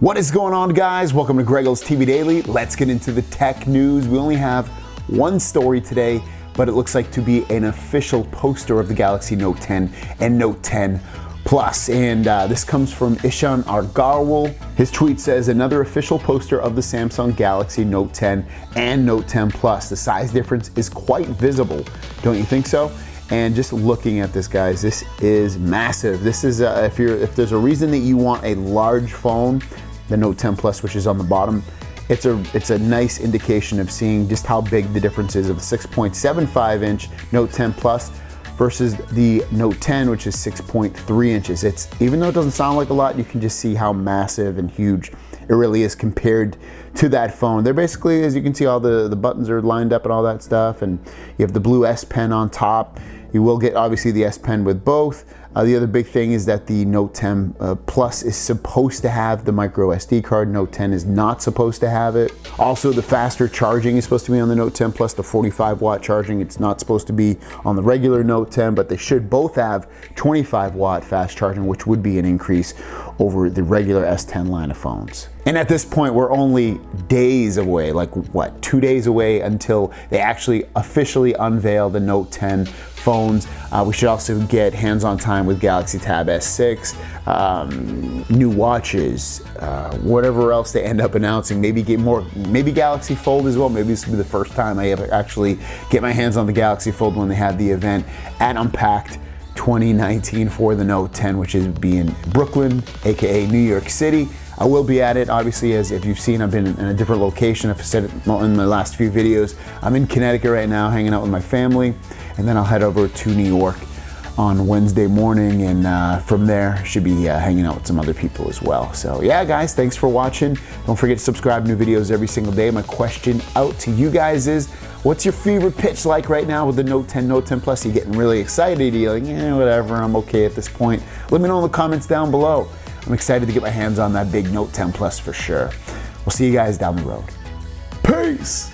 What is going on, guys? Welcome to Greggles TV Daily. Let's get into the tech news. We only have one story today, but it looks like to be an official poster of the Galaxy Note 10 and Note 10 Plus. And this comes from Ishan Agarwal. His tweet says, another official poster of the Samsung Galaxy Note 10 and Note 10 Plus. The size difference is quite visible. Don't you think so? And just looking at this, guys, this is massive. This is, if there's a reason that you want a large phone, the Note 10 Plus, which is on the bottom, it's a nice indication of seeing just how big the difference is of a 6.75 inch Note 10 Plus versus the Note 10, which is 6.3 inches. It's, even though it doesn't sound like a lot, you can just see how massive and huge it really is compared to that phone. They're basically, as you can see, all the buttons are lined up and all that stuff, and you have the blue S Pen on top. You will get, obviously, the S Pen with both. The other big thing is that the Note 10 Plus is supposed to have the micro SD card. Note 10 is not supposed to have it. Also, the faster charging is supposed to be on the Note 10 Plus, the 45 watt charging. It's not supposed to be on the regular Note 10, but they should both have 25 watt fast charging, which would be an increase over the regular S10 line of phones. And at this point, we're only days away, like what, 2 days away until they actually officially unveil the Note 10 phones. We should also get hands-on time with Galaxy Tab S6, new watches, whatever else they end up announcing. Maybe get more, maybe Galaxy Fold as well. Maybe this will be the first time I ever actually get my hands on the Galaxy Fold when they have the event at Unpacked 2019 for the Note 10, which is in Brooklyn, aka New York City. I will be at it, obviously, as if you've seen, I've been in a different location. I've said it in the last few videos. I'm in Connecticut right now, hanging out with my family, and then I'll head over to New York on Wednesday morning, and from there, should be hanging out with some other people as well. So yeah, guys, thanks for watching. Don't forget to subscribe, new videos every single day. My question out to you guys is, what's your fever pitch like right now with the Note 10, Note 10 Plus? Are you getting really excited? Are you like, yeah, whatever, I'm okay at this point? Let me know in the comments down below. I'm excited to get my hands on that big Note 10 Plus for sure. We'll see you guys down the road. Peace!